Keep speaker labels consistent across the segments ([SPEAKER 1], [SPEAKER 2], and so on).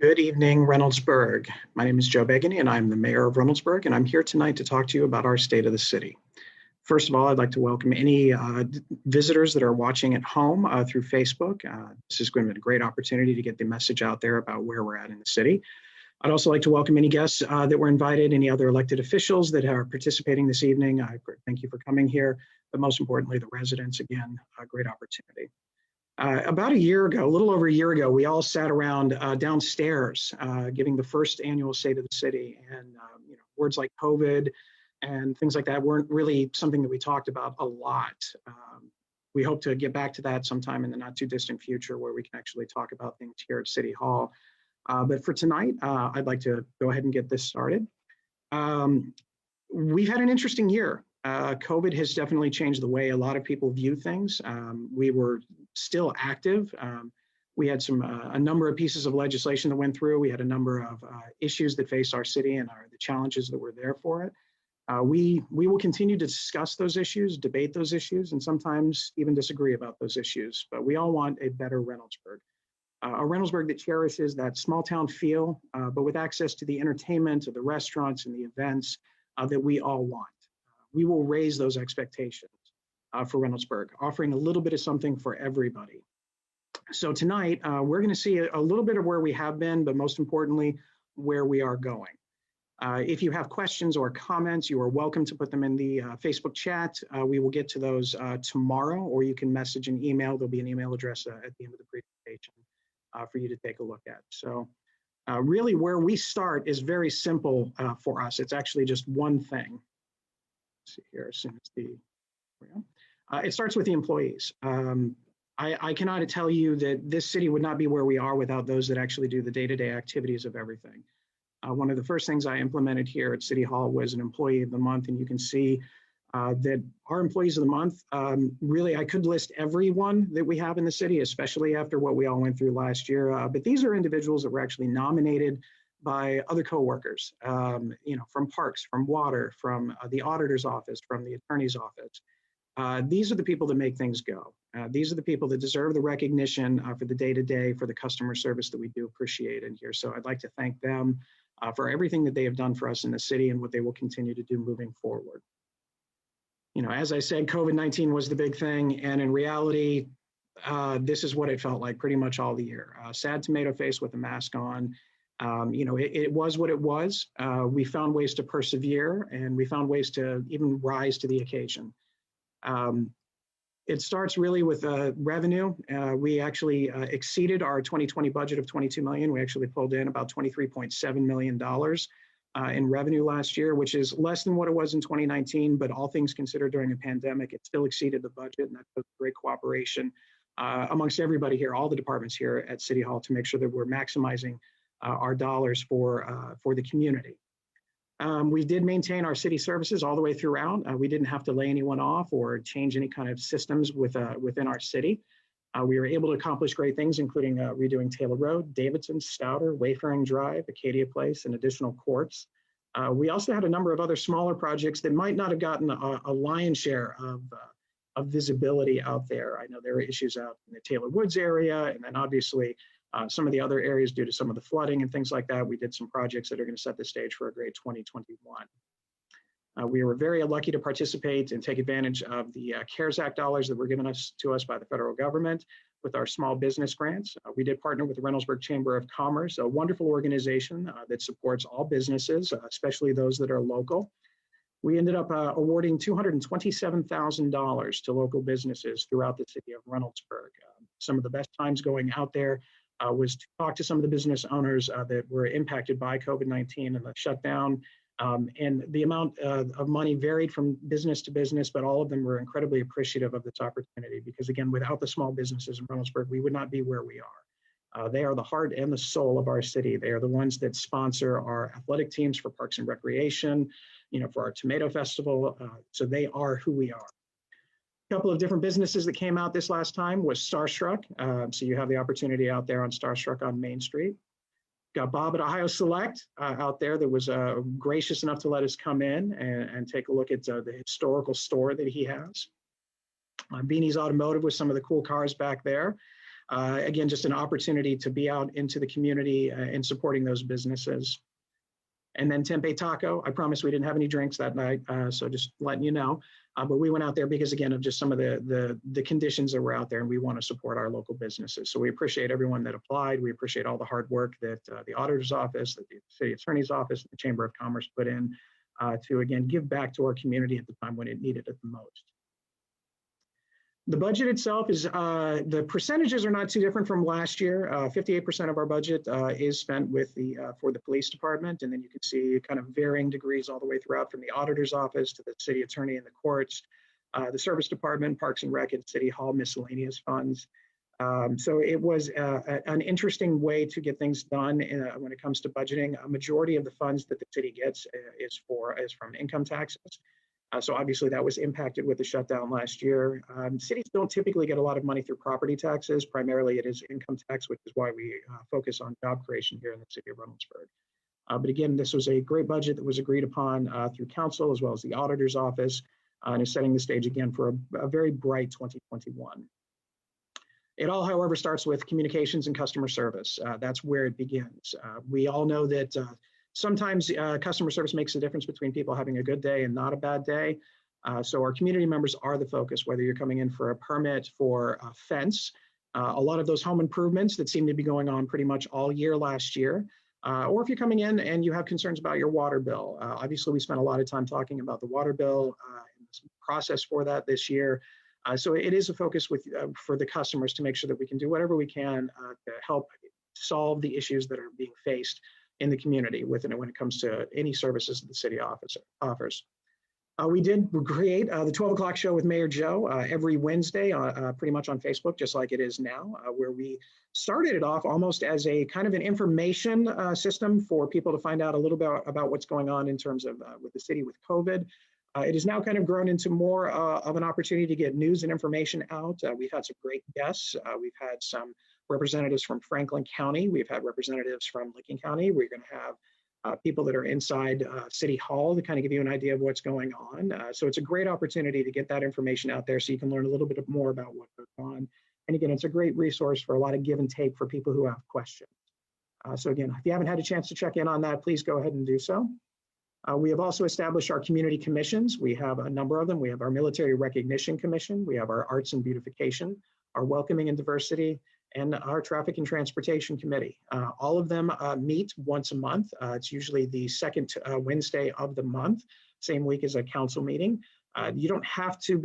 [SPEAKER 1] Good evening, Reynoldsburg. My name is Joe Begany, and I'm the mayor of Reynoldsburg, and I'm here tonight to talk to you about our state of the city. First of all, I'd like to welcome any visitors that are watching at home through Facebook. This is going to be a great opportunity to get the message out there about where we're at in the city. I'd also like to welcome any guests that were invited, any other elected officials that are participating this evening. I thank you for coming here, but most importantly, the residents, again, a great opportunity. About a year ago, a little over a year ago, we all sat around downstairs giving the first annual State of the City, and words like COVID and things like that weren't really something that we talked about a lot. We hope to get back to that sometime in the not too distant future where we can actually talk about things here at City Hall. But for tonight, I'd like to go ahead and get this started. We've had an interesting year. COVID has definitely changed the way a lot of people view things. We were still active. We had a number of pieces of legislation that went through. We had a number of issues that face our city and the challenges that were there for it. We will continue to discuss those issues, debate those issues, and sometimes even disagree about those issues. But we all want a better Reynoldsburg. A Reynoldsburg that cherishes that small town feel, but with access to the entertainment, to the restaurants and the events that we all want. We will raise those expectations for Reynoldsburg, offering a little bit of something for everybody. So tonight, we're going to see a little bit of where we have been, but most importantly, where we are going. If you have questions or comments, you are welcome to put them in the Facebook chat. We will get to those tomorrow, or you can message an email. There'll be an email address at the end of the presentation for you to take a look at. So really where we start is very simple for us. It's actually just one thing. Let's see here, as soon as it starts with the employees. I cannot tell you that this city would not be where we are without those that actually do the day-to-day activities of everything. One of the first things I implemented here at City Hall was an employee of the month, and you can see that our employees of the month, really, I could list everyone that we have in the city, especially after what we all went through last year. But these are individuals that were actually nominated by other coworkers, from parks, from water, from the auditor's office, from the attorney's office. These are the people that make things go. These are the people that deserve the recognition for the day-to-day, for the customer service that we do appreciate in here. So I'd like to thank them for everything that they have done for us in the city and what they will continue to do moving forward. As I said, COVID-19 was the big thing, and in reality, this is what it felt like pretty much all the year. Sad tomato face with a mask on. It was what it was. We found ways to persevere, and we found ways to even rise to the occasion. It starts really with revenue. We actually exceeded our 2020 budget of $22 million. We actually pulled in about $23.7 million in revenue last year, which is less than what it was in 2019, but all things considered during a pandemic, it still exceeded the budget, and that's great cooperation amongst everybody here, all the departments here at City Hall, to make sure that we're maximizing our dollars for the community. We did maintain our city services all the way throughout. We didn't have to lay anyone off or change any kind of systems within our city. We were able to accomplish great things, including redoing Taylor Road, Davidson, Stouter, Wayfaring Drive, Acadia Place, and additional courts. We also had a number of other smaller projects that might not have gotten a lion's share of visibility out there. I know there are issues out in the Taylor Woods area, and then obviously some of the other areas due to some of the flooding and things like that. We did some projects that are going to set the stage for a great 2021. We were very lucky to participate and take advantage of the CARES Act dollars that were given to us by the federal government with our small business grants. We did partner with the Reynoldsburg Chamber of Commerce, a wonderful organization that supports all businesses, especially those that are local. We ended up awarding $227,000 to local businesses throughout the city of Reynoldsburg. Some of the best times going out there was to talk to some of the business owners that were impacted by COVID-19 and the shutdown. And the amount of money varied from business to business, but all of them were incredibly appreciative of this opportunity because, again, without the small businesses in Reynoldsburg, we would not be where we are. They are the heart and the soul of our city. They are the ones that sponsor our athletic teams for Parks and Recreation, for our Tomato Festival. So they are who we are. A couple of different businesses that came out this last time was Starstruck. So you have the opportunity out there on Starstruck on Main Street. Got Bob at Ohio Select out there that was gracious enough to let us come in and take a look at the historical store that he has. Beanie's Automotive with some of the cool cars back there. Again, just an opportunity to be out into the community and supporting those businesses. And then Tempe Taco, I promise we didn't have any drinks that night, so just letting you know. But we went out there because, again, of just some of the conditions that were out there, and we want to support our local businesses. So we appreciate everyone that applied. We appreciate all the hard work that the auditor's office, that the city attorney's office, the Chamber of Commerce put in to, again, give back to our community at the time when it needed it the most. The budget itself is, the percentages are not too different from last year. 58% of our budget is spent with for the police department. And then you can see kind of varying degrees all the way throughout, from the auditor's office to the city attorney and the courts, the service department, Parks and Rec, and City Hall miscellaneous funds. So it was an interesting way to get things done when it comes to budgeting. A majority of the funds that the city gets is from income taxes. So obviously that was impacted with the shutdown last year. Cities don't typically get a lot of money through property taxes. Primarily it is income tax, which is why we focus on job creation here in the city of Reynoldsburg. But again, this was a great budget that was agreed upon through council as well as the auditor's office, and is setting the stage again for a very bright 2021. It all, however, starts with communications and customer service. That's where it begins. We all know that sometimes customer service makes a difference between people having a good day and not a bad day. So our community members are the focus, whether you're coming in for a permit for a fence, a lot of those home improvements that seem to be going on pretty much all year last year, or if you're coming in and you have concerns about your water bill. Obviously, we spent a lot of time talking about the water bill and the process for that this year. So it is a focus for the customers to make sure that we can do whatever we can to help solve the issues that are being faced in the community when it comes to any services that the city offers. We did create the 12 o'clock show with Mayor Joe every Wednesday, pretty much on Facebook, just like it is now, where we started it off almost as a kind of an information system for people to find out a little bit about what's going on in terms of with the city with COVID. It has now kind of grown into more of an opportunity to get news and information out. We've had some great guests. We've had some representatives from Franklin County. We've had representatives from Licking County. We're going to have people that are inside City Hall to kind of give you an idea of what's going on. So it's a great opportunity to get that information out there so you can learn a little bit more about what goes on. And again, it's a great resource for a lot of give and take for people who have questions. So again, if you haven't had a chance to check in on that, please go ahead and do so. We have also established our community commissions. We have a number of them. We have our Military Recognition Commission. We have our Arts and Beautification, our Welcoming and Diversity, and our Traffic and Transportation Committee. All of them meet once a month. It's usually the second Wednesday of the month, same week as a council meeting. You don't have to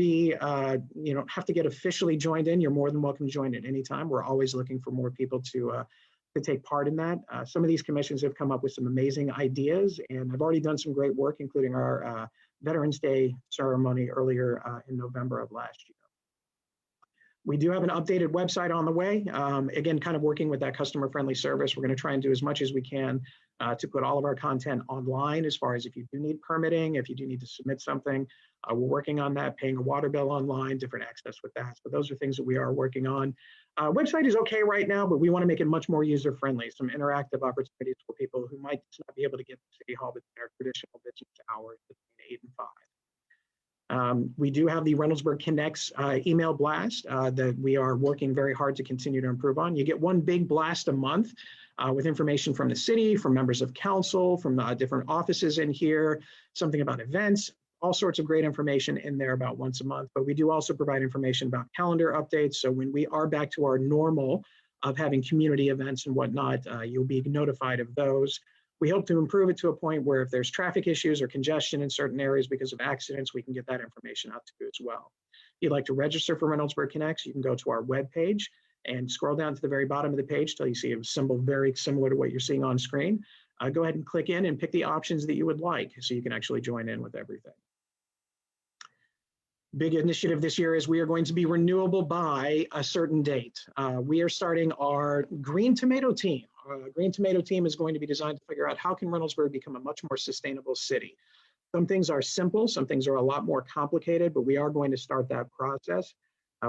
[SPEAKER 1] get officially joined in. You're more than welcome to join at any time. We're always looking for more people to take part in that. Some of these commissions have come up with some amazing ideas and have already done some great work, including our Veterans Day ceremony earlier in November of last year. We do have an updated website on the way. Again, kind of working with that customer-friendly service. We're going to try and do as much as we can to put all of our content online, as far as if you do need permitting, if you do need to submit something. We're working on that, paying a water bill online, different access with that. So those are things that we are working on. Website is okay right now, but we want to make it much more user-friendly, some interactive opportunities for people who might not be able to get to City Hall between our traditional business hours between 8 and 5. We do have the Reynoldsburg Connects email blast that we are working very hard to continue to improve on. You get one big blast a month with information from the city, from members of council, from different offices in here, something about events, all sorts of great information in there about once a month. But we do also provide information about calendar updates. So when we are back to our normal of having community events and whatnot, you'll be notified of those. We hope to improve it to a point where if there's traffic issues or congestion in certain areas because of accidents, we can get that information out to you as well. If you'd like to register for Reynoldsburg Connects, you can go to our webpage and scroll down to the very bottom of the page till you see a symbol very similar to what you're seeing on screen. Go ahead and click in and pick the options that you would like so you can actually join in with everything. Big initiative this year is we are going to be renewable by a certain date. We are starting our Green Tomato Team. Green Tomato Team is going to be designed to figure out how can Reynoldsburg become a much more sustainable city. Some things are simple, some things are a lot more complicated, but we are going to start that process.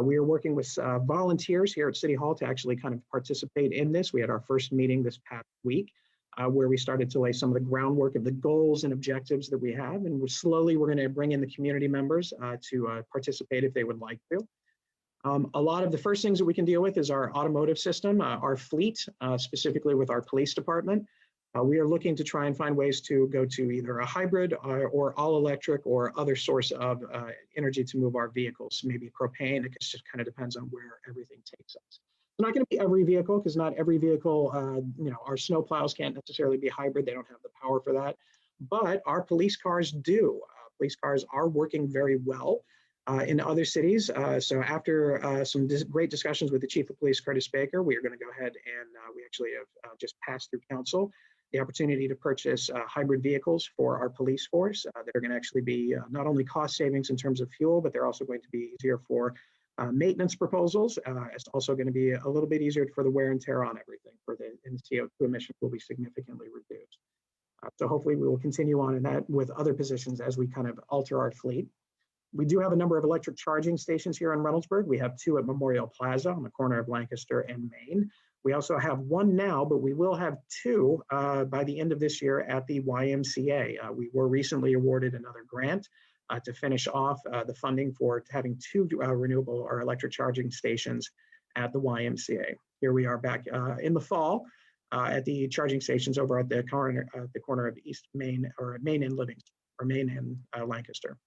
[SPEAKER 1] We are working with volunteers here at City Hall to actually kind of participate in this. We had our first meeting this past week where we started to lay some of the groundwork of the goals and objectives that we have. And we're going to bring in the community members to participate if they would like to. A lot of the first things that we can deal with is our automotive system, our fleet, specifically with our police department. We are looking to try and find ways to go to either a hybrid or all electric or other source of energy to move our vehicles, maybe propane. It just kind of depends on where everything takes us. It's not going to be every vehicle, because not every vehicle, our snow plows can't necessarily be hybrid. They don't have the power for that. But our police cars do. Police cars are working very well in other cities. So after some great discussions with the Chief of Police, Curtis Baker, we are going to go ahead and we actually have just passed through council the opportunity to purchase hybrid vehicles for our police force that are going to actually be not only cost savings in terms of fuel, but they're also going to be easier for maintenance proposals. It's also going to be a little bit easier for the wear and tear on everything, and CO2 emissions will be significantly reduced. So hopefully we will continue on in that with other positions as we kind of alter our fleet. We do have a number of electric charging stations here in Reynoldsburg. We have 2 at Memorial Plaza on the corner of Lancaster and Main. We also have 1 now, but we will have 2 by the end of this year at the YMCA. We were recently awarded another grant to finish off the funding for having 2 renewable or electric charging stations at the YMCA. Here we are back in the fall at the charging stations over at the corner of East Main, or Main and Livingston, or Main and Lancaster.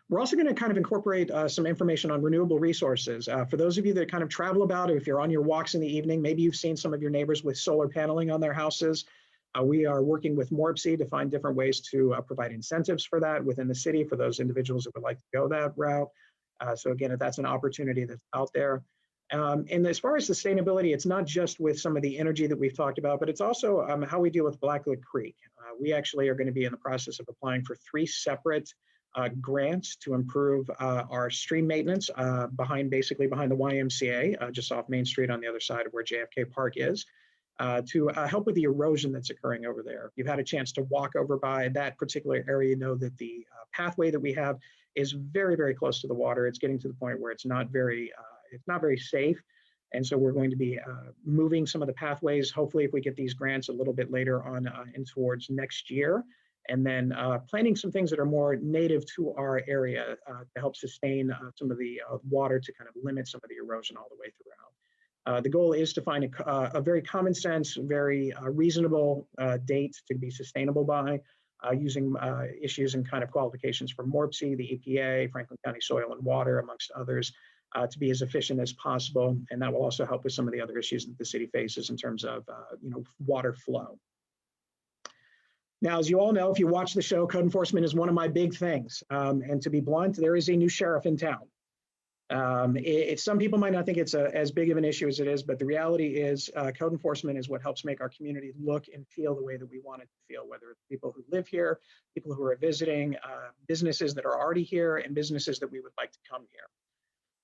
[SPEAKER 1] We're also going to kind of incorporate some information on renewable resources. For those of you that kind of travel about, if you're on your walks in the evening, maybe you've seen some of your neighbors with solar paneling on their houses. We are working with MORPC to find different ways to provide incentives for that within the city for those individuals that would like to go that route. So again, if that's an opportunity that's out there. And as far as sustainability, it's not just with some of the energy that we've talked about, but it's also how we deal with Blackwood Creek. We actually are going to be in the process of applying for 3 separate grants to improve our stream maintenance basically behind the YMCA, just off Main Street on the other side of where JFK Park is, to help with the erosion that's occurring over there. If you've had a chance to walk over by that particular area, you know that the pathway that we have is very, very close to the water. It's getting to the point where it's not very safe. And so we're going to be moving some of the pathways, hopefully if we get these grants a little bit later on in towards next year. And then planting some things that are more native to our area to help sustain some of the water to kind of limit some of the erosion all the way throughout. The goal is to find a very common sense, very reasonable date to be sustainable by, using issues and kind of qualifications from MORPC, the EPA, Franklin County Soil and Water, amongst others, to be as efficient as possible. And that will also help with some of the other issues that the city faces in terms of water flow. Now, as you all know, if you watch the show, code enforcement is one of my big things. And to be blunt, there is a new sheriff in town. Some people might not think it's as big of an issue as it is, but the reality is code enforcement is what helps make our community look and feel the way that we want it to feel, whether it's people who live here, people who are visiting, businesses that are already here, and businesses that we would like to come here.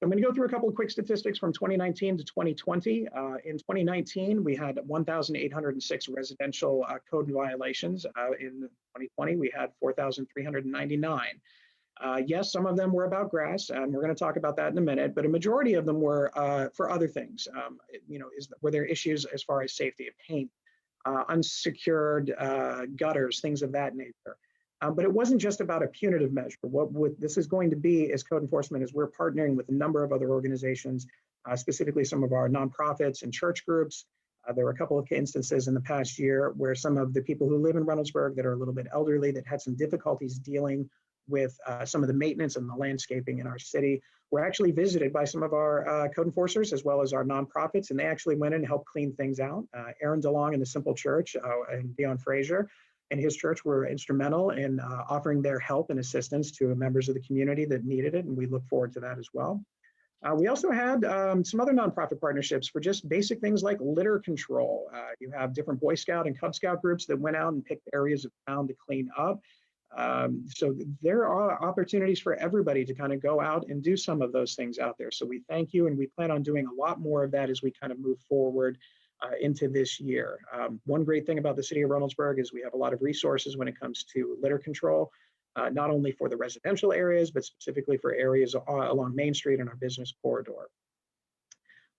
[SPEAKER 1] I'm going to go through a couple of quick statistics from 2019 to 2020. In 2019, we had 1,806 residential code violations. In 2020, we had 4,399. Yes, some of them were about grass, and we're going to talk about that in a minute, but a majority of them were for other things. Were there issues as far as safety of paint, unsecured gutters, things of that nature. But it wasn't just about a punitive measure. What this is going to be as code enforcement is we're partnering with a number of other organizations, specifically some of our nonprofits and church groups. There were a couple of instances in the past year where some of the people who live in Reynoldsburg that are a little bit elderly, that had some difficulties dealing with some of the maintenance and the landscaping in our city, were actually visited by some of our code enforcers as well as our nonprofits, and they actually went in and helped clean things out. Aaron DeLong and the Simple Church and Dion Frazier and his church were instrumental in offering their help and assistance to members of the community that needed it, and we look forward to that as well. We also had some other nonprofit partnerships for just basic things like litter control. You have different Boy Scout and Cub Scout groups that went out and picked areas of town to clean up. So there are opportunities for everybody to kind of go out and do some of those things out there. So we thank you, and we plan on doing a lot more of that as we kind of move forward into this year. One great thing about the city of Reynoldsburg is we have a lot of resources when it comes to litter control, not only for the residential areas, but specifically for areas along Main Street and our business corridor.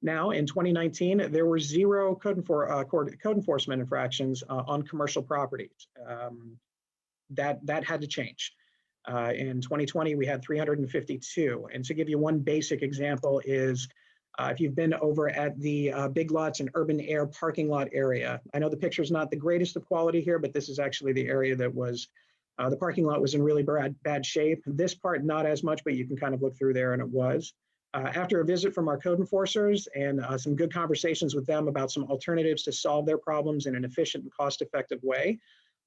[SPEAKER 1] Now, in 2019, there were 0 code enforcement infractions on commercial properties. That had to change. In 2020, we had 352. And to give you one basic example is, if you've been over at the Big Lots and Urban Air parking lot area, I know the picture's not the greatest of quality here, but this is actually the area that was, the parking lot was in really bad shape. This part, not as much, but you can kind of look through there and it was. After a visit from our code enforcers and some good conversations with them about some alternatives to solve their problems in an efficient and cost-effective way,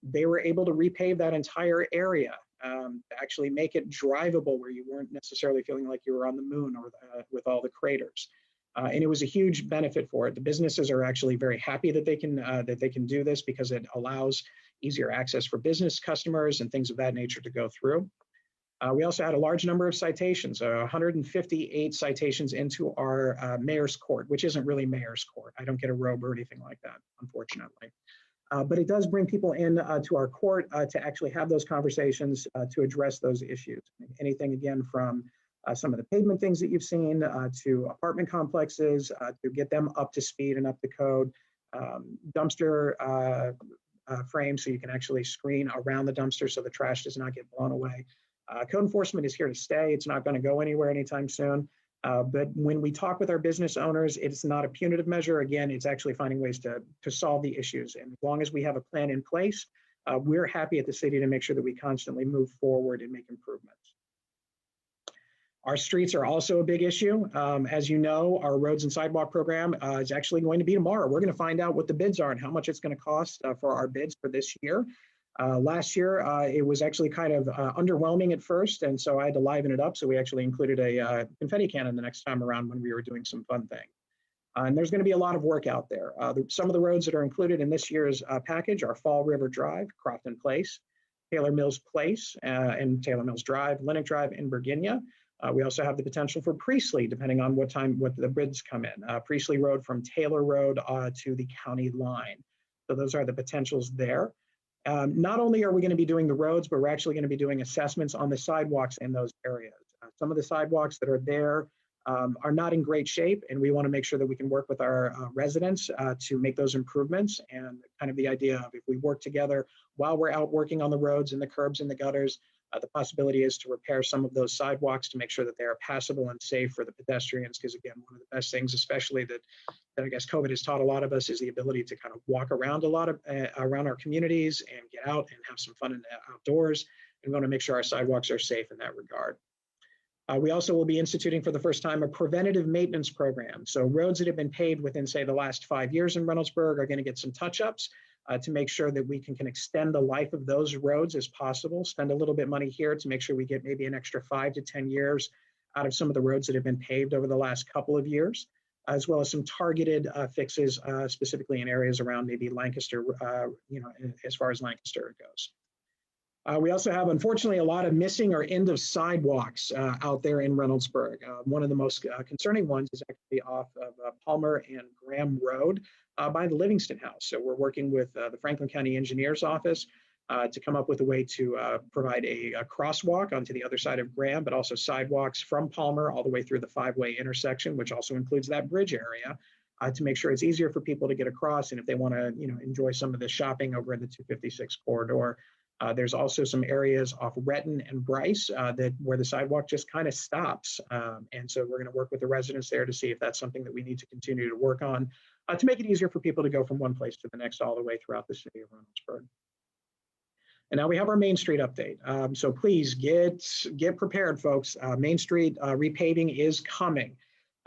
[SPEAKER 1] they were able to repave that entire area, to actually make it drivable where you weren't necessarily feeling like you were on the moon or with all the craters. And it was a huge benefit for it. The businesses are actually very happy that they can do this because it allows easier access for business customers and things of that nature to go through. We also had a large number of citations, 158 citations into our mayor's court, which isn't really mayor's court. I don't get a robe or anything like that, unfortunately. But it does bring people in to our court to actually have those conversations to address those issues. Anything, again, from some of the pavement things that you've seen to apartment complexes to get them up to speed and up to code, dumpster frames so you can actually screen around the dumpster so the trash does not get blown away. Code enforcement is here to stay. It's not going to go anywhere anytime soon. But when we talk with our business owners, it's not a punitive measure. Again, it's actually finding ways to solve the issues. And as long as we have a plan in place, we're happy at the city to make sure that we constantly move forward and make improvements. Our streets are also a big issue. As you know, our roads and sidewalk program is actually going to be tomorrow. We're going to find out what the bids are and how much it's going to cost for our bids for this year. Last year, it was actually kind of underwhelming at first, and so I had to liven it up. So we actually included a confetti cannon the next time around when we were doing some fun thing. And there's going to be a lot of work out there. Some of the roads that are included in this year's package are Fall River Drive, Crofton Place, Taylor Mills Place, and Taylor Mills Drive, Linnick Drive in Virginia. We also have the potential for Priestley, depending on what the bids come in. Priestley Road from Taylor Road to the county line. So those are the potentials there. Not only are we going to be doing the roads, but we're actually going to be doing assessments on the sidewalks in those areas. Some of the sidewalks that are there are not in great shape, and we want to make sure that we can work with our residents to make those improvements. And kind of the idea of if we work together while we're out working on the roads and the curbs and the gutters, the possibility is to repair some of those sidewalks to make sure that they are passable and safe for the pedestrians. Because again, one of the best things, especially that I guess COVID has taught a lot of us, is the ability to kind of walk around a lot of around our communities and get out and have some fun in the outdoors. And we want to make sure our sidewalks are safe in that regard. We also will be instituting for the first time a preventative maintenance program. So roads that have been paved within, say, the last 5 years in Reynoldsburg are going to get some touch-ups to make sure that we can extend the life of those roads as possible, spend a little bit of money here to make sure we get maybe an extra 5 to 10 years out of some of the roads that have been paved over the last couple of years, as well as some targeted fixes specifically in areas around maybe Lancaster, as far as Lancaster goes. We also have, unfortunately, a lot of missing or end of sidewalks out there in Reynoldsburg. One of the most concerning ones is actually off of Palmer and Graham Road by the Livingston House. So we're working with the Franklin County Engineer's Office to come up with a way to provide a crosswalk onto the other side of Graham, but also sidewalks from Palmer all the way through the 5-way intersection, which also includes that bridge area, to make sure it's easier for people to get across. And if they want to, enjoy some of the shopping over in the 256 corridor. There's also some areas off Retton and Bryce where the sidewalk just kind of stops. And so we're going to work with the residents there to see if that's something that we need to continue to work on to make it easier for people to go from one place to the next all the way throughout the city of Reynoldsburg. And now we have our Main Street update. So please get prepared, folks. Main Street repaving is coming.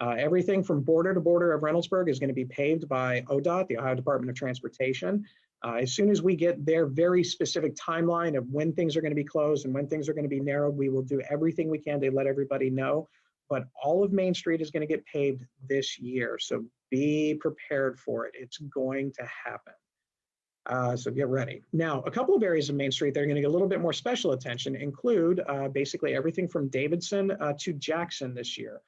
[SPEAKER 1] Everything from border to border of Reynoldsburg is going to be paved by ODOT, the Ohio Department of Transportation. As soon as we get their very specific timeline of when things are going to be closed and when things are going to be narrowed, we will do everything we can to let everybody know. But all of Main Street is going to get paved this year. So be prepared for it. It's going to happen. So get ready. Now, a couple of areas of Main Street that are going to get a little bit more special attention include basically everything from Davidson to Jackson this year.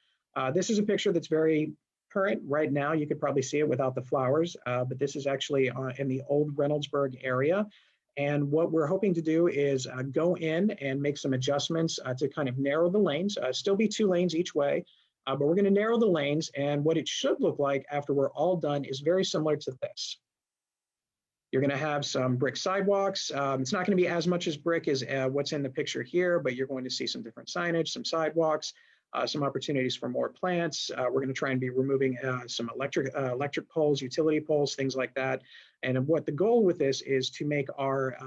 [SPEAKER 1] This is a picture that's very current right now. You could probably see it without the flowers, but this is actually in the old Reynoldsburg area. And what we're hoping to do is go in and make some adjustments to kind of narrow the lanes, still be 2 lanes each way, but we're going to narrow the lanes. And what it should look like after we're all done is very similar to this. You're going to have some brick sidewalks. It's not going to be as much as brick as what's in the picture here, but you're going to see some different signage, some sidewalks, some opportunities for more plants. We're going to try and be removing some electric poles, utility poles, things like that. And what the goal with this is to make our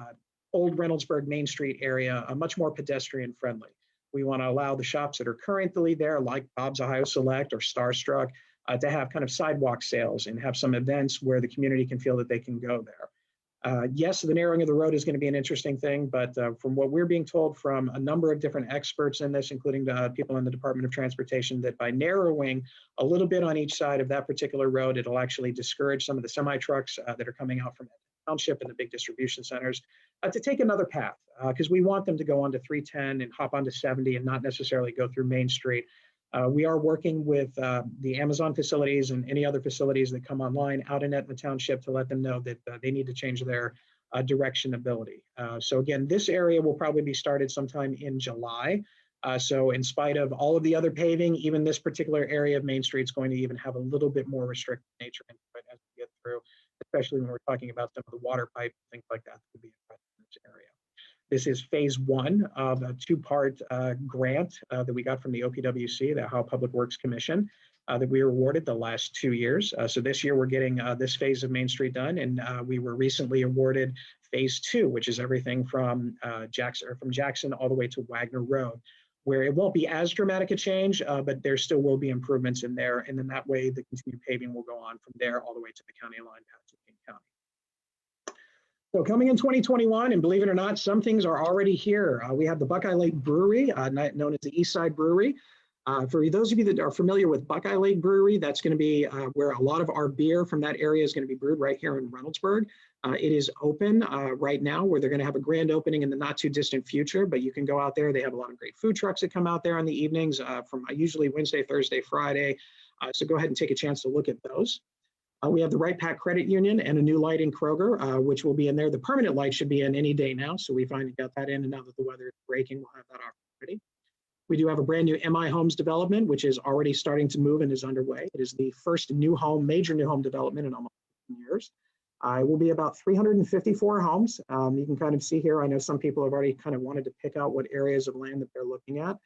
[SPEAKER 1] old Reynoldsburg Main Street area much more pedestrian friendly. We want to allow the shops that are currently there, like Bob's Ohio Select or Starstruck, to have kind of sidewalk sales and have some events where the community can feel that they can go there. Yes, the narrowing of the road is going to be an interesting thing, but from what we're being told from a number of different experts in this, including people in the Department of Transportation, that by narrowing a little bit on each side of that particular road, it'll actually discourage some of the semi-trucks that are coming out from the township and the big distribution centers to take another path, because we want them to go onto 310 and hop onto 70 and not necessarily go through Main Street. We are working with the Amazon facilities and any other facilities that come online out in the township to let them know that they need to change their directionability. So again, this area will probably be started sometime in July. So in spite of all of the other paving, even this particular area of Main Street is going to even have a little bit more restricted nature into it as we get through, especially when we're talking about some of the water pipe, things like that could be addressed in this area. This is phase one of a two-part grant that we got from the OPWC, the Ohio Public Works Commission, that we were awarded the last 2 years. So this year we're getting this phase of Main Street done, and we were recently awarded phase two, which is everything from Jackson all the way to Wagner Road, where it won't be as dramatic a change, but there still will be improvements in there. And then that way the continued paving will go on from there all the way to the county line back to King County. So coming in 2021, and believe it or not, some things are already here. We have the Buckeye Lake Brewery, known as the East Side Brewery. For those of you that are familiar with Buckeye Lake Brewery, that's going to be where a lot of our beer from that area is going to be brewed right here in Reynoldsburg. It is open right now, where they're going to have a grand opening in the not too distant future, but you can go out there. They have a lot of great food trucks that come out there in the evenings from usually Wednesday, Thursday, Friday. So go ahead and take a chance to look at those. We have the Right Pack Credit Union and a new light in Kroger, which will be in there. The permanent light should be in any day now, so we finally got that in, and now that the weather is breaking, we'll have that opportunity. We do have a brand new MI Homes development, which is already starting to move and is underway. It is the first major new home development in almost 15 years. It will be about 354 homes. You can kind of see here, I know some people have already kind of wanted to pick out what areas of land that they're looking at.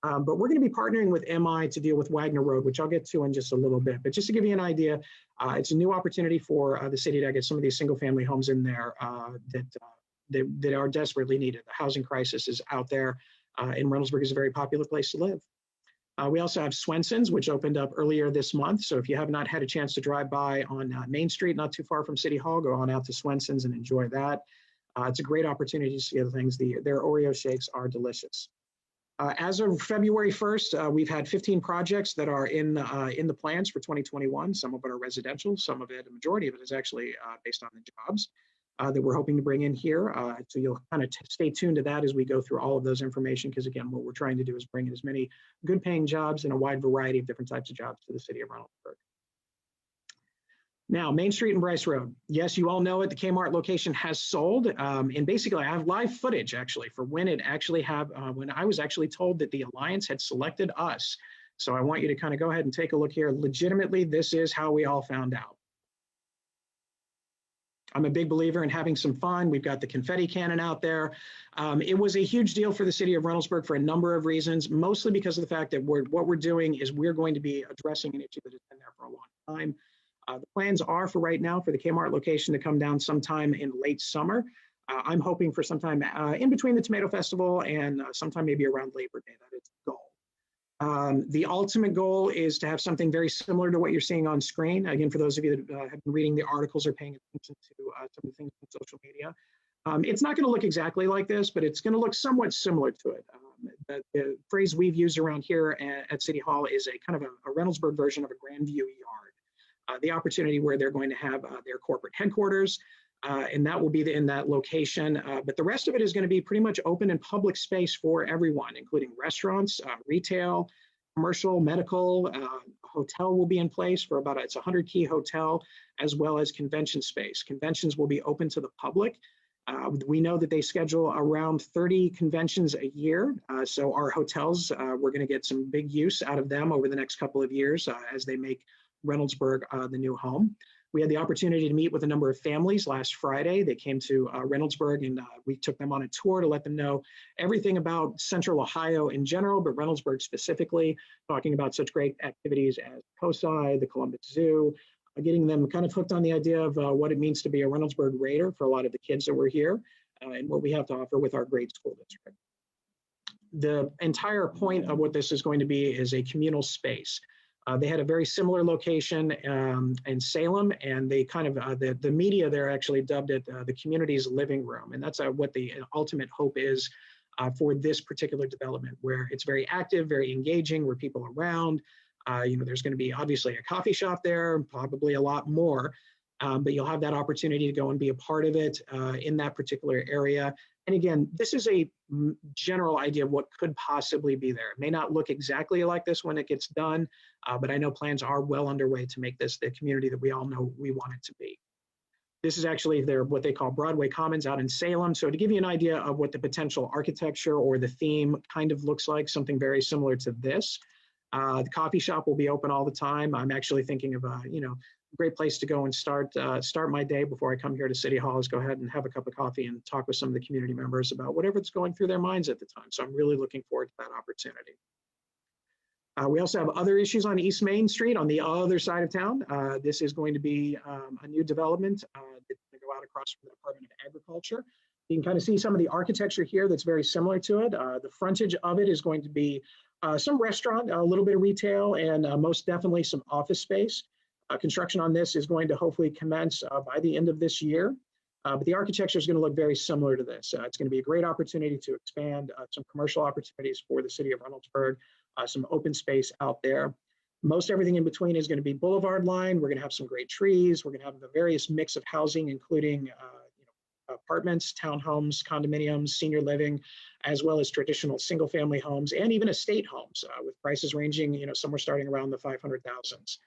[SPEAKER 1] But we're going to be partnering with MI to deal with Wagner Road, which I'll get to in just a little bit. But just to give you an idea, it's a new opportunity for the city to get some of these single-family homes in there that are desperately needed. The housing crisis is out there, and Reynoldsburg is a very popular place to live. We also have Swenson's, which opened up earlier this month. So if you have not had a chance to drive by on Main Street, not too far from City Hall, go on out to Swenson's and enjoy that. It's a great opportunity to see other things. Their Oreo shakes are delicious. As of February 1st, we've had 15 projects that are in the plans for 2021. Some of it are residential, some of it, a majority of it is actually based on the jobs that we're hoping to bring in here. So you'll kind of stay tuned to that as we go through all of those information, because again, what we're trying to do is bring in as many good paying jobs and a wide variety of different types of jobs to the city of Reynoldsburg. Now, Main Street and Bryce Road. Yes, you all know it. The Kmart location has sold. And basically, I have live footage actually for when it actually when I was actually told that the Alliance had selected us. So I want you to kind of go ahead and take a look here. Legitimately, this is how we all found out. I'm a big believer in having some fun. We've got the confetti cannon out there. It was a huge deal for the city of Reynoldsburg for a number of reasons, mostly because of the fact that what we're doing is we're going to be addressing an issue that has been there for a long time. The plans are for right now for the Kmart location to come down sometime in late summer. I'm hoping for sometime in between the Tomato Festival and sometime maybe around Labor Day. That is the goal. The ultimate goal is to have something very similar to what you're seeing on screen. Again, for those of you that have been reading the articles or paying attention to some of the things on social media, it's not going to look exactly like this, but it's going to look somewhat similar to it. The phrase we've used around here at City Hall is a kind of a Reynoldsburg version of a Grandview yard. The opportunity where they're going to have their corporate headquarters, and that will be in that location. But the rest of it is going to be pretty much open and public space for everyone, including restaurants, retail, commercial, medical. A hotel will be in place for it's a 100-key hotel, as well as convention space. Conventions will be open to the public. We know that they schedule around 30 conventions a year. So our hotels, we're going to get some big use out of them over the next couple of years as they make Reynoldsburg the new home. We had the opportunity to meet with a number of families last Friday. They came to Reynoldsburg, and we took them on a tour to let them know everything about Central Ohio in general, but Reynoldsburg specifically, talking about such great activities as COSI, the Columbus Zoo, getting them kind of hooked on the idea of what it means to be a Reynoldsburg Raider for a lot of the kids that were here, and what we have to offer with our great school district. The entire point of what this is going to be is a communal space. They had a very similar location in Salem, and they kind of, the media there actually dubbed it the community's living room. And that's what the ultimate hope is for this particular development, where it's very active, very engaging, where people are around. There's going to be obviously a coffee shop there, probably a lot more, but you'll have that opportunity to go and be a part of it in that particular area. And again, this is a general idea of what could possibly be there. It may not look exactly like this when it gets done, but I know plans are well underway to make this the community that we all know we want it to be. This is actually what they call Broadway Commons out in Salem. So to give you an idea of what the potential architecture or the theme kind of looks like, something very similar to this. The coffee shop will be open all the time. I'm actually thinking of a great place to go and start my day before I come here to City Hall is go ahead and have a cup of coffee and talk with some of the community members about whatever's going through their minds at the time. So I'm really looking forward to that opportunity. We also have other issues on East Main Street on the other side of town. This is going to be a new development that's going to go out across from the Department of Agriculture. You can kind of see some of the architecture here that's very similar to it. The frontage of it is going to be some restaurant, a little bit of retail, and most definitely some office space. Construction on this is going to hopefully commence by the end of this year. But the architecture is going to look very similar to this. It's going to be a great opportunity to expand some commercial opportunities for the city of Reynoldsburg, some open space out there. Most everything in between is going to be boulevard line. We're going to have some great trees. We're going to have a various mix of housing, including apartments, townhomes, condominiums, senior living, as well as traditional single family homes and even estate homes with prices ranging, somewhere starting around the 500,000s.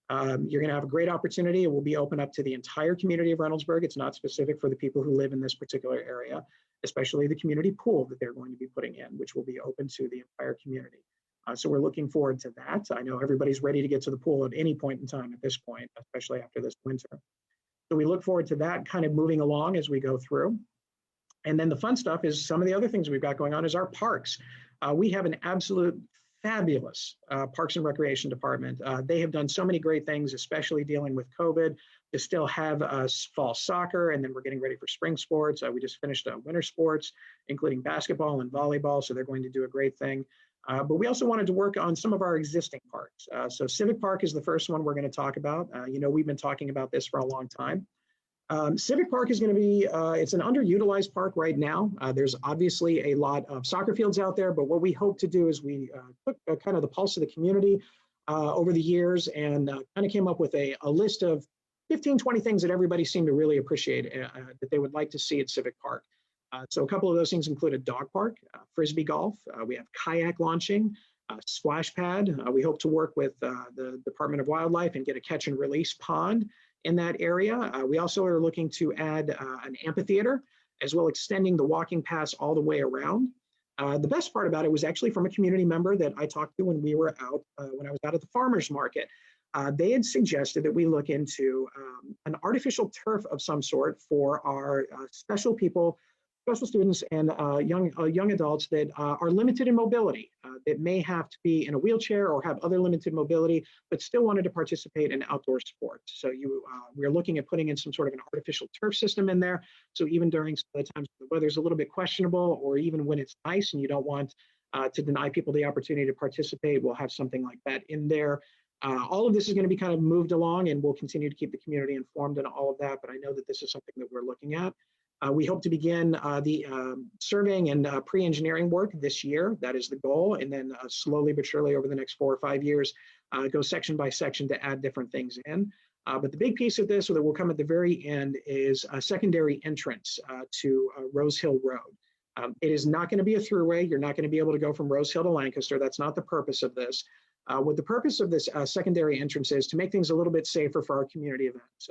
[SPEAKER 1] You're going to have a great opportunity. It will be open up to the entire community of Reynoldsburg. It's not specific for the people who live in this particular area, especially the community pool that they're going to be putting in, which will be open to the entire community. So we're looking forward to that. I know everybody's ready to get to the pool at any point in time at this point, especially after this winter. So we look forward to that kind of moving along as we go through. And then the fun stuff is some of the other things we've got going on is our parks. We have an absolute fabulous Parks and Recreation department. They have done so many great things, especially dealing with COVID, to still have fall soccer, and then we're getting ready for spring sports. We just finished winter sports, including basketball and volleyball, so they're going to do a great thing. But we also wanted to work on some of our existing parks. So Civic Park is the first one we're going to talk about. We've been talking about this for a long time. Civic Park is going to be, it's an underutilized park right now. There's obviously a lot of soccer fields out there, but what we hope to do is we took kind of the pulse of the community over the years and kind of came up with a list of 15, 20 things that everybody seemed to really appreciate that they would like to see at Civic Park. So a couple of those things include a dog park, frisbee golf, we have kayak launching, splash pad. We hope to work with the Department of Wildlife and get a catch and release pond in that area. We also are looking to add an amphitheater, as well extending the walking paths all the way around. The best part about it was actually from a community member that I talked to when we were out, when I was out at the farmer's market. They had suggested that we look into an artificial turf of some sort for our special students and young adults that are limited in mobility, that may have to be in a wheelchair or have other limited mobility, but still wanted to participate in outdoor sports. So we're looking at putting in some sort of an artificial turf system in there. So even during some of the times the weather's a little bit questionable, or even when it's nice and you don't want to deny people the opportunity to participate, we'll have something like that in there. All of this is going to be kind of moved along, and we'll continue to keep the community informed and all of that, but I know that this is something that we're looking at. We hope to begin the surveying and pre-engineering work this year. That is the goal. And then slowly but surely over the next 4 or 5 years, go section by section to add different things in. But the big piece of this that will come at the very end is a secondary entrance to Rose Hill Road. It is not going to be a throughway. You're not going to be able to go from Rose Hill to Lancaster. That's not the purpose of this. What the purpose of this secondary entrance is to make things a little bit safer for our community events.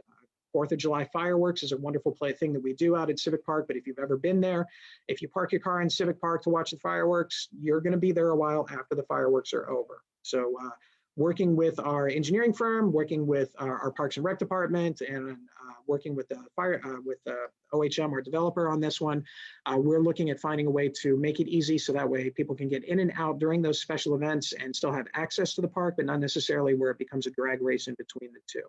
[SPEAKER 1] 4th of July fireworks is a wonderful thing that we do out at Civic Park, but if you've ever been there, if you park your car in Civic Park to watch the fireworks, you're going to be there a while after the fireworks are over. So working with our engineering firm, working with our Parks and Rec department, and working with the OHM, our developer on this one. We're looking at finding a way to make it easy so that way people can get in and out during those special events and still have access to the park, but not necessarily where it becomes a drag race in between the two.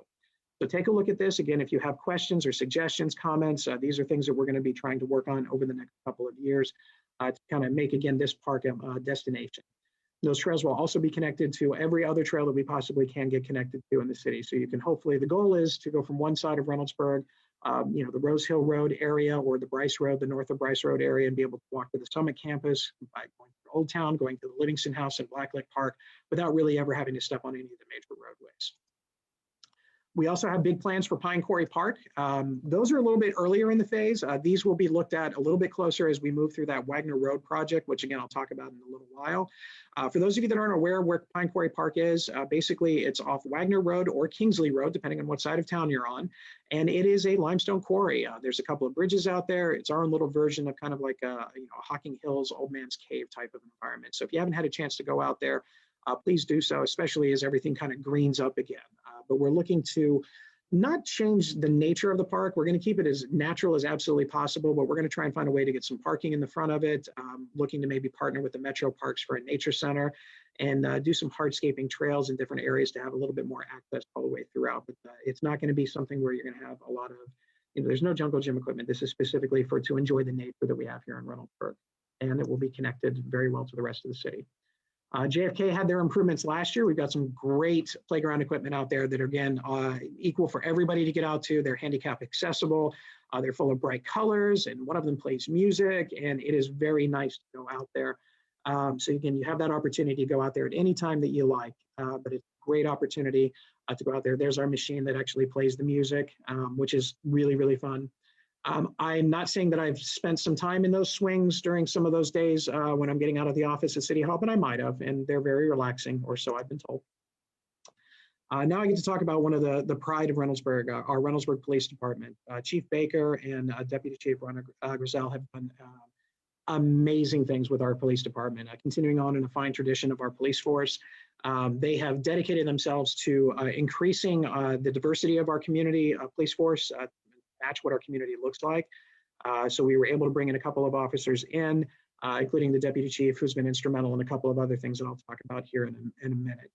[SPEAKER 1] So take a look at this. Again, if you have questions or suggestions, comments, these are things that we're going to be trying to work on over the next couple of years to kind of make, again, this park a destination. Those trails will also be connected to every other trail that we possibly can get connected to in the city. So you can hopefully, the goal is to go from one side of Reynoldsburg, the Rose Hill Road area or the Bryce Road, the north of Bryce Road area, and be able to walk to the Summit campus by going to Old Town, going to the Livingston House and Blacklick Park without really ever having to step on any of the major roadways. We also have big plans for Pine Quarry Park. Those are a little bit earlier in the phase. These will be looked at a little bit closer as we move through that Wagner Road project, which again, I'll talk about in a little while. For those of you that aren't aware where Pine Quarry Park is, basically it's off Wagner Road or Kingsley Road, depending on what side of town you're on. And it is a limestone quarry. There's a couple of bridges out there. It's our own little version of kind of like a Hocking Hills, Old Man's Cave type of environment. So if you haven't had a chance to go out there, please do so, especially as everything kind of greens up again. But we're looking to not change the nature of the park. We're going to keep it as natural as absolutely possible, but we're going to try and find a way to get some parking in the front of it, looking to maybe partner with the Metro Parks for a nature center and do some hardscaping trails in different areas to have a little bit more access all the way throughout. But it's not going to be something where you're going to have a lot of, there's no jungle gym equipment. This is specifically to enjoy the nature that we have here in Reynoldsburg, and it will be connected very well to the rest of the city. JFK had their improvements last year. We've got some great playground equipment out there that are, again, equal for everybody to get out to. They're handicap accessible. They're full of bright colors, and one of them plays music, and it is very nice to go out there. So again, you have that opportunity to go out there at any time that you like, but it's a great opportunity to go out there. There's our machine that actually plays the music, which is really, really fun. I'm not saying that I've spent some time in those swings during some of those days when I'm getting out of the office at City Hall, but I might have, and they're very relaxing, or so I've been told. Now I get to talk about one of the pride of Reynoldsburg, our Reynoldsburg Police Department. Chief Baker and Deputy Chief Ron Grizel have done amazing things with our police department, continuing on in a fine tradition of our police force. They have dedicated themselves to increasing the diversity of our community police force, match what our community looks like. So we were able to bring in a couple of officers in, including the deputy chief, who's been instrumental in a couple of other things that I'll talk about here in a minute.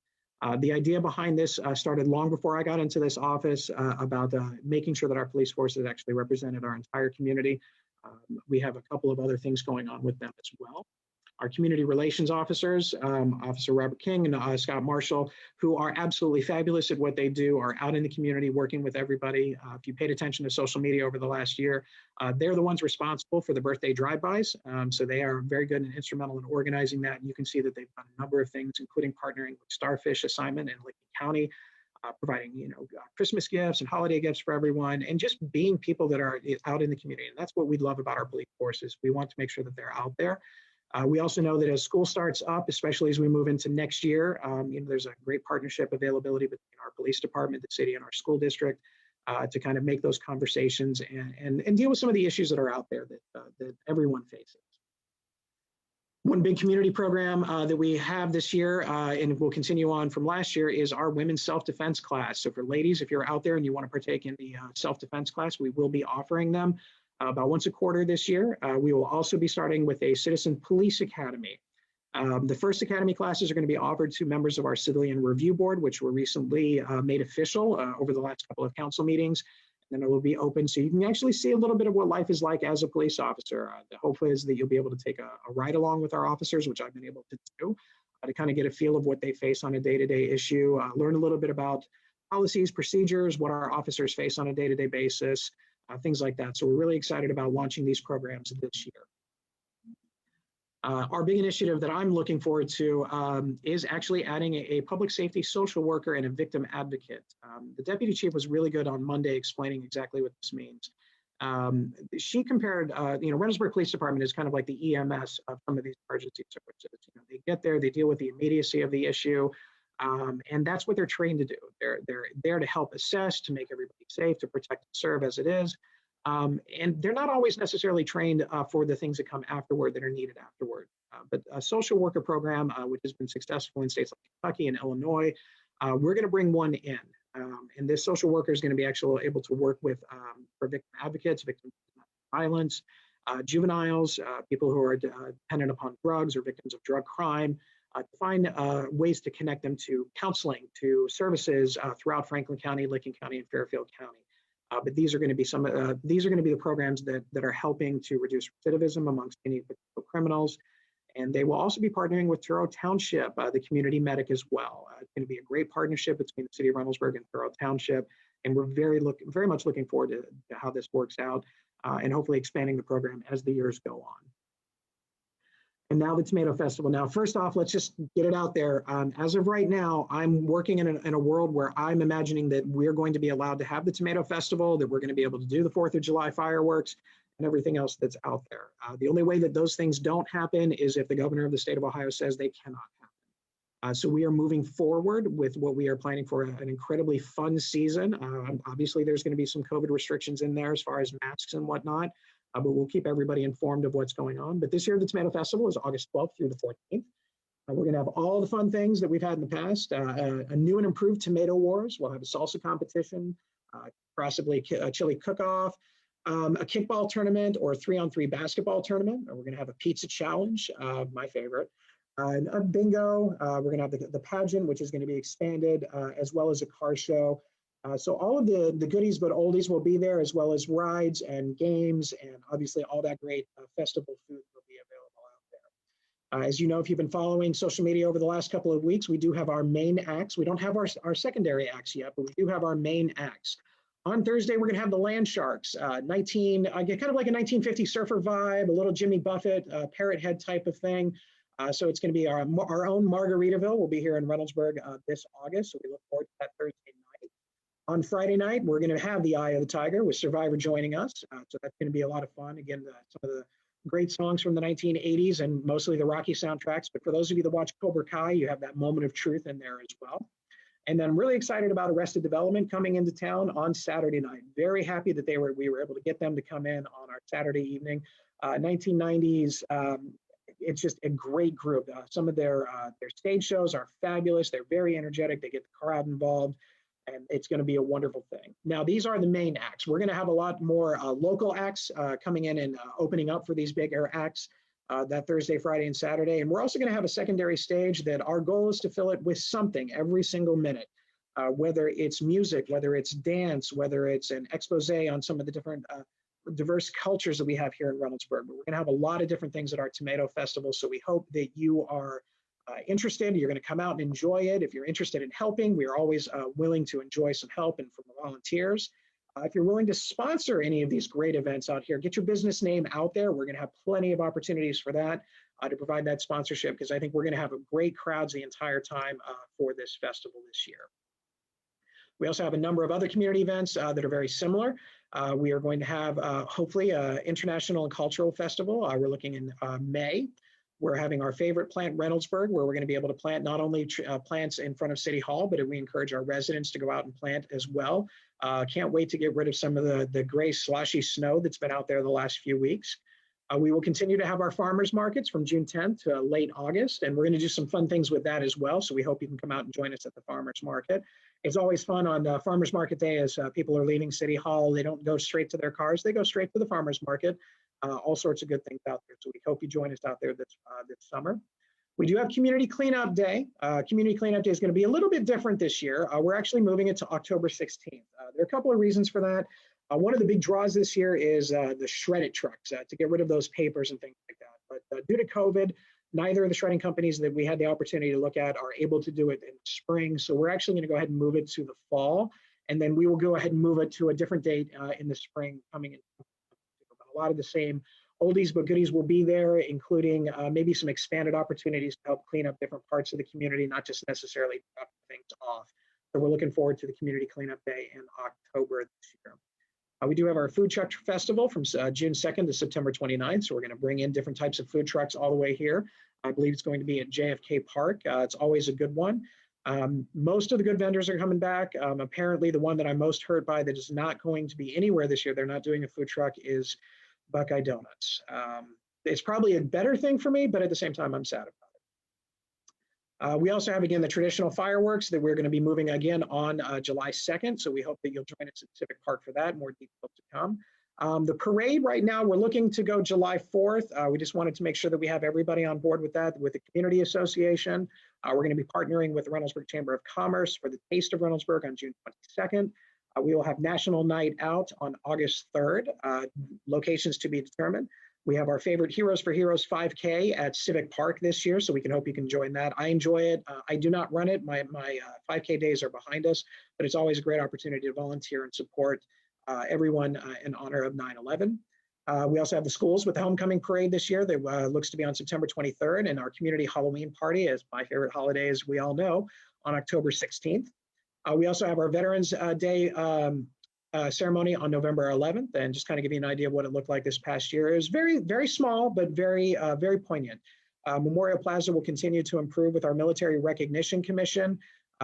[SPEAKER 1] The idea behind this started long before I got into this office about making sure that our police force has actually represented our entire community. We have a couple of other things going on with them as well. Our community relations officers, Officer Robert King and Scott Marshall, who are absolutely fabulous at what they do, are out in the community working with everybody. If you paid attention to social media over the last year, they're the ones responsible for the birthday drive-bys. So they are very good and instrumental in organizing that. And you can see that they've done a number of things, including partnering with Starfish Assignment in Lincoln County, providing Christmas gifts and holiday gifts for everyone, and just being people that are out in the community. And that's what we love about our police forces. We want to make sure that they're out there. We also know that as school starts up, especially as we move into next year, there's a great partnership availability between our police department, the city, and our school district to kind of make those conversations and deal with some of the issues that are out there that everyone faces. One big community program that we have this year and will continue on from last year is our women's self-defense class. So for ladies, if you're out there and you want to partake in the self-defense class, we will be offering them about once a quarter this year. We will also be starting with a Citizen Police Academy. The first academy classes are going to be offered to members of our Civilian Review Board, which were recently made official over the last couple of council meetings. And then it will be open so you can actually see a little bit of what life is like as a police officer. The hope is that you'll be able to take a ride along with our officers, which I've been able to do, to kind of get a feel of what they face on a day-to-day issue, learn a little bit about policies, procedures, what our officers face on a day-to-day basis, things like that. So we're really excited about launching these programs this year. Our big initiative that I'm looking forward to is actually adding a public safety social worker and a victim advocate. The deputy chief was really good on Monday explaining exactly what this means. She compared, Reynoldsburg Police Department is kind of like the EMS of some of these emergency services. They get there, they deal with the immediacy of the issue, and that's what they're trained to do. They're there to help assess, to make everybody safe, to protect and serve as it is. And they're not always necessarily trained for the things that come afterward that are needed afterward. But a social worker program, which has been successful in states like Kentucky and Illinois, we're going to bring one in. And this social worker is going to be actually able to work with for victim advocates, victims of violence, juveniles, people who are dependent upon drugs or victims of drug crime, to find ways to connect them to counseling, to services throughout Franklin County, Licking County, and Fairfield County. But these are going to be these are going to be the programs that are helping to reduce recidivism amongst any potential criminals. And they will also be partnering with Thoreau Township, the community medic as well. It's going to be a great partnership between the city of Reynoldsburg and Thoreau Township. And we're very much looking forward to how this works out, and hopefully expanding the program as the years go on. And now the Tomato Festival. Now, first off, let's just get it out there. As of right now, I'm working in a world where I'm imagining that we're going to be allowed to have the Tomato Festival, that we're going to be able to do the 4th of July fireworks, and everything else that's out there. The only way that those things don't happen is if the governor of the state of Ohio says they cannot happen. So we are moving forward with what we are planning for an incredibly fun season. Obviously, there's going to be some COVID restrictions in there as far as masks and whatnot, but we'll keep everybody informed of what's going on. But this year, the Tomato Festival is August 12th through the 14th. We're going to have all the fun things that we've had in the past, a new and improved Tomato Wars. We'll have a salsa competition, possibly a chili cook-off, a kickball tournament, or a 3-on-3 basketball tournament. We're going to have a pizza challenge, my favorite, a bingo. We're going to have the pageant, which is going to be expanded, as well as a car show. So all of the goodies but oldies will be there, as well as rides and games, and obviously all that great festival food will be available out there. As you know, if you've been following social media over the last couple of weeks, we do have our main acts. We don't have our secondary acts yet, but we do have our main acts. On Thursday, we're going to have the Land Sharks, kind of like a 1950 surfer vibe, a little Jimmy Buffett, parrot head type of thing. So it's going to be our own Margaritaville. We'll be here in Reynoldsburg this August, so we look forward to that Thursday night. On Friday night, we're going to have the Eye of the Tiger with Survivor joining us. So that's going to be a lot of fun. Again, some of the great songs from the 1980s and mostly the Rocky soundtracks. But for those of you that watch Cobra Kai, you have that moment of truth in there as well. And then I'm really excited about Arrested Development coming into town on Saturday night. Very happy that we were able to get them to come in on our Saturday evening. 1990s, it's just a great group. Some of their stage shows are fabulous. They're very energetic. They get the crowd involved, and it's going to be a wonderful thing. Now, these are the main acts. We're going to have a lot more local acts coming in and opening up for these bigger acts that Thursday, Friday, and Saturday. And we're also going to have a secondary stage that our goal is to fill it with something every single minute, whether it's music, whether it's dance, whether it's an expose on some of the different diverse cultures that we have here in Reynoldsburg. But we're going to have a lot of different things at our Tomato Festival. So we hope that you are interested. You're going to come out and enjoy it. If you're interested in helping, we are always willing to enjoy some help and from volunteers. If you're willing to sponsor any of these great events out here, get your business name out there. We're going to have plenty of opportunities for that, to provide that sponsorship, because I think we're going to have a great crowds the entire time for this festival this year. We also have a number of other community events that are very similar. We are going to have, hopefully, an international and cultural festival. We're looking in May. We're having our favorite plant, Reynoldsburg, where we're going to be able to plant not only plants in front of City Hall, but we encourage our residents to go out and plant as well. Can't wait to get rid of some of the gray sloshy snow that's been out there the last few weeks. We will continue to have our farmers markets from June 10th to late August, and we're going to do some fun things with that as well. So we hope you can come out and join us at the farmers market. It's always fun on farmers market day as people are leaving City Hall. They don't go straight to their cars. They go straight to the farmers market. All sorts of good things out there. So we hope you join us out there this summer. We do have Community Cleanup Day. Community Cleanup Day is going to be a little bit different this year. We're actually moving it to October 16th. There are a couple of reasons for that. One of the big draws this year is the shredded trucks to get rid of those papers and things like that. But due to COVID, neither of the shredding companies that we had the opportunity to look at are able to do it in spring. So we're actually going to go ahead and move it to the fall. And then we will go ahead and move it to a different date in the spring coming in. A lot of the same oldies but goodies will be there, including maybe some expanded opportunities to help clean up different parts of the community, not just necessarily drop things off. So we're looking forward to the Community Cleanup Day in October this year. We do have our Food Truck Festival from June 2nd to September 29th. So we're going to bring in different types of food trucks all the way here. I believe it's going to be at JFK Park. It's always a good one. Most of the good vendors are coming back. Apparently, the one that I'm most hurt by that is not going to be anywhere this year, they're not doing a food truck, is Buckeye Donuts. It's probably a better thing for me, but at the same time, I'm sad about it. We also have, again, the traditional fireworks that we're going to be moving again on July 2nd. So we hope that you'll join us at Civic Park for that. More details to come. The parade right now, we're looking to go July 4th. We just wanted to make sure that we have everybody on board with that, with the community association. We're going to be partnering with the Reynoldsburg Chamber of Commerce for the Taste of Reynoldsburg on June 22nd. We will have National Night Out on August 3rd, locations to be determined. We have our favorite Heroes for Heroes 5K at Civic Park this year, so we hope you can join that. I enjoy it. I do not run it. My 5K days are behind us, but it's always a great opportunity to volunteer and support everyone in honor of 9/11. We also have the schools with the homecoming parade this year that looks to be on September 23rd, and our community Halloween party, as my favorite holiday, as we all know, on October 16th. We also have our Veterans Day ceremony on November 11th, and just kind of give you an idea of what it looked like this past year. It was very, very small, but very, very poignant. Memorial Plaza will continue to improve with our Military Recognition Commission.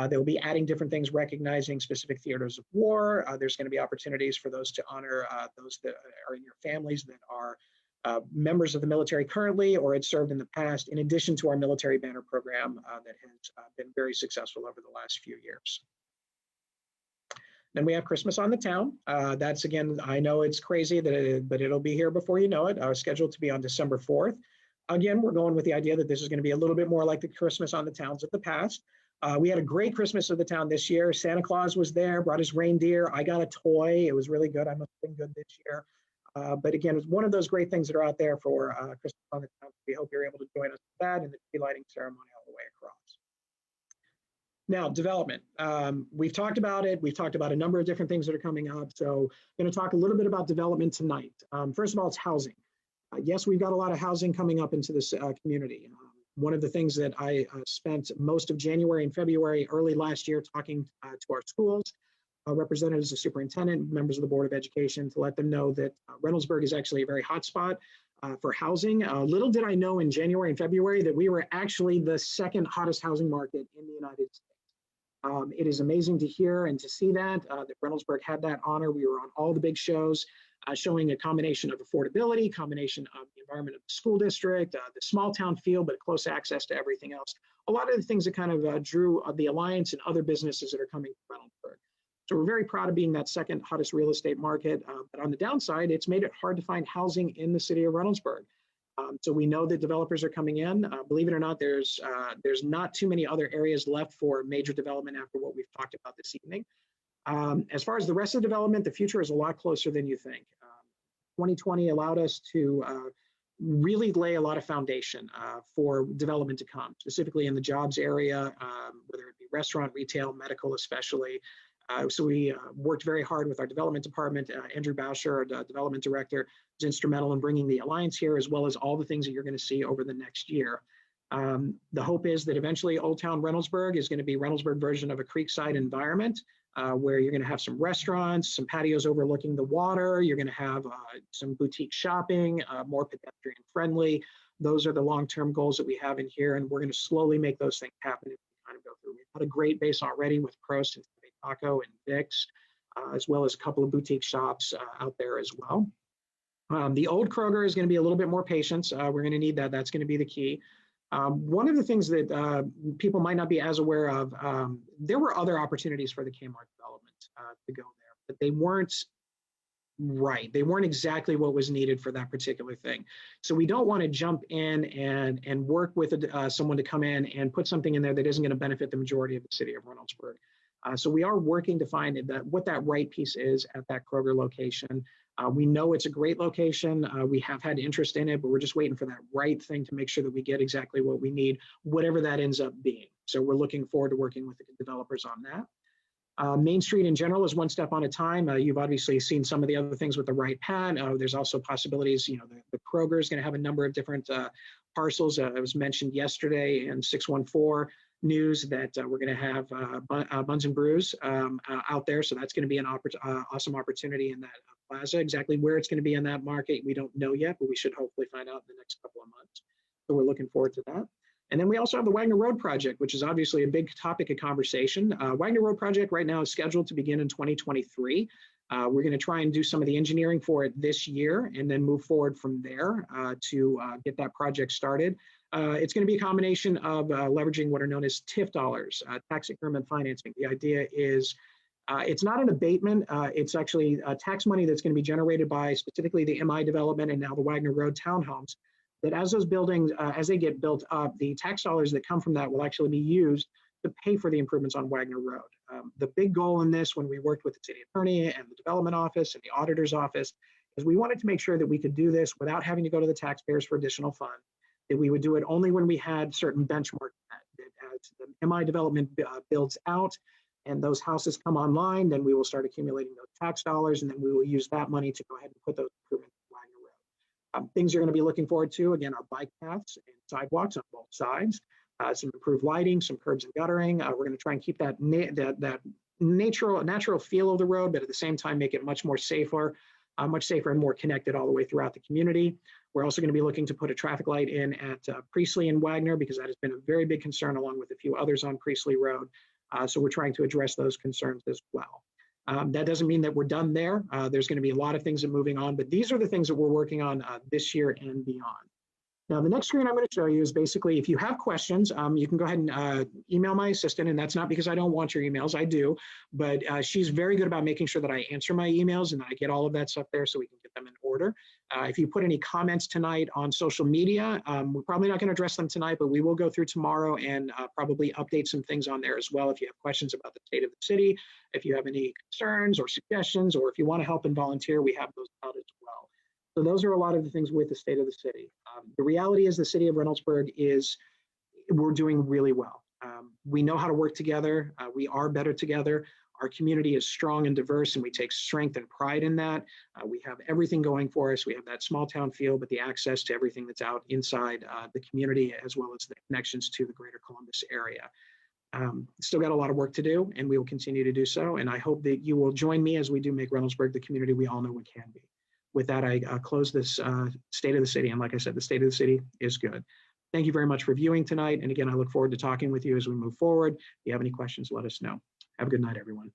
[SPEAKER 1] They'll be adding different things, recognizing specific theaters of war. There's going to be opportunities for those to honor those that are in your families that are members of the military currently or had served in the past, in addition to our military banner program that has been very successful over the last few years. Then we have Christmas on the Town. That's, again, I know it's crazy, but it'll be here before you know it. Scheduled to be on December 4th. Again, we're going with the idea that this is going to be a little bit more like the Christmas on the Towns of the past. We had a great Christmas of the town this year. Santa Claus was there, brought his reindeer. I got a toy. It was really good. I must have been good this year. But again, it's one of those great things that are out there for Christmas on the Town. We hope you're able to join us for that and the tree lighting ceremony all the way across. Now, development. We've talked about it. We've talked about a number of different things that are coming up. So I'm going to talk a little bit about development tonight. First of all, it's housing. Yes, we've got a lot of housing coming up into this community. One of the things that I spent most of January and February early last year talking to our schools, representatives of superintendent, members of the Board of Education, to let them know that Reynoldsburg is actually a very hot spot for housing. Little did I know in January and February that we were actually the second hottest housing market in the United States. It is amazing to hear and to see that Reynoldsburg had that honor. We were on all the big shows, showing a combination of affordability, combination of the environment of the school district, the small town feel, but close access to everything else. A lot of the things that kind of drew the Alliance and other businesses that are coming to Reynoldsburg. So we're very proud of being that second hottest real estate market. But on the downside, it's made it hard to find housing in the city of Reynoldsburg. So we know that developers are coming in. Believe it or not, there's not too many other areas left for major development after what we've talked about this evening. As far as the rest of the development, the future is a lot closer than you think. 2020 allowed us to really lay a lot of foundation for development to come, specifically in the jobs area, whether it be restaurant, retail, medical especially. So we worked very hard with our development department. Andrew Boucher, our development director, was instrumental in bringing the Alliance here, as well as all the things that you're going to see over the next year. The hope is that eventually Old Town Reynoldsburg is going to be Reynoldsburg version of a creekside environment, where you're going to have some restaurants, some patios overlooking the water. You're going to have some boutique shopping, more pedestrian friendly. Those are the long-term goals that we have in here, and we're going to slowly make those things happen as we kind of go through. We've had a great base already with Prost and Taco and Dick's, as well as a couple of boutique shops out there as well. The old Kroger is going to be a little bit more patience. We're going to need that. That's going to be the key. One of the things that people might not be as aware of, there were other opportunities for the Kmart development to go there, but they weren't right. They weren't exactly what was needed for that particular thing. So we don't want to jump in and work with someone to come in and put something in there that isn't going to benefit the majority of the city of Reynoldsburg. So we are working to find what that right piece is at that Kroger location. We know it's a great location. We have had interest in it, but we're just waiting for that right thing to make sure that we get exactly what we need, whatever that ends up being. So we're looking forward to working with the developers on that. Main Street in general is one step on a time. You've obviously seen some of the other things with the right pad. There's also possibilities, the Kroger is going to have a number of different parcels. It was mentioned yesterday in 614 news that we're going to have Buns and Brews out there. So that's going to be an awesome opportunity in that plaza. Exactly where it's going to be in that market, we don't know yet, but we should hopefully find out in the next couple of months. So we're looking forward to that. And then we also have the Wagner Road project, which is obviously a big topic of conversation. Wagner Road project right now is scheduled to begin in 2023. We're going to try and do some of the engineering for it this year and then move forward from there to get that project started. It's going to be a combination of leveraging what are known as TIF dollars, tax increment financing. The idea is it's not an abatement. It's actually tax money that's going to be generated by specifically the MI development and now the Wagner Road townhomes. That as those buildings, as they get built up, the tax dollars that come from that will actually be used to pay for the improvements on Wagner Road. The big goal in this, when we worked with the city attorney and the development office and the auditor's office, is we wanted to make sure that we could do this without having to go to the taxpayers for additional funds, that we would do it only when we had certain benchmarks met, that as the MI development builds out and those houses come online, then we will start accumulating those tax dollars, and then we will use that money to go ahead and put those improvements in Wagner Road. Things you're going to be looking forward to, again, are bike paths and sidewalks on both sides, some improved lighting, some curbs and guttering. We're going to try and keep that natural feel of the road, but at the same time make it much safer and more connected all the way throughout the community. We're also going to be looking to put a traffic light in at Priestley and Wagner, because that has been a very big concern, along with a few others on Priestley Road. So we're trying to address those concerns as well. That doesn't mean that we're done there. There's going to be a lot of things that are moving on, but these are the things that we're working on this year and beyond. Now, the next screen I'm going to show you is basically, if you have questions, you can go ahead and email my assistant, and that's not because I don't want your emails, I do, but she's very good about making sure that I answer my emails and that I get all of that stuff there so we can get them in order. If you put any comments tonight on social media, we're probably not going to address them tonight, but we will go through tomorrow and probably update some things on there as well. If you have questions about the state of the city, if you have any concerns or suggestions, or if you want to help and volunteer, we have those out as well. So those are a lot of the things with the state of the city. The reality is the city of Reynoldsburg we're doing really well. We know how to work together. We are better together. Our community is strong and diverse, and we take strength and pride in that. We have everything going for us. We have that small town feel, but the access to everything that's out inside the community, as well as the connections to the greater Columbus area. Still got a lot of work to do, and we will continue to do so. And I hope that you will join me as we do make Reynoldsburg the community we all know we can be. With that, I close this State of the City. And like I said, the State of the City is good. Thank you very much for viewing tonight. And again, I look forward to talking with you as we move forward. If you have any questions, let us know. Have a good night, everyone.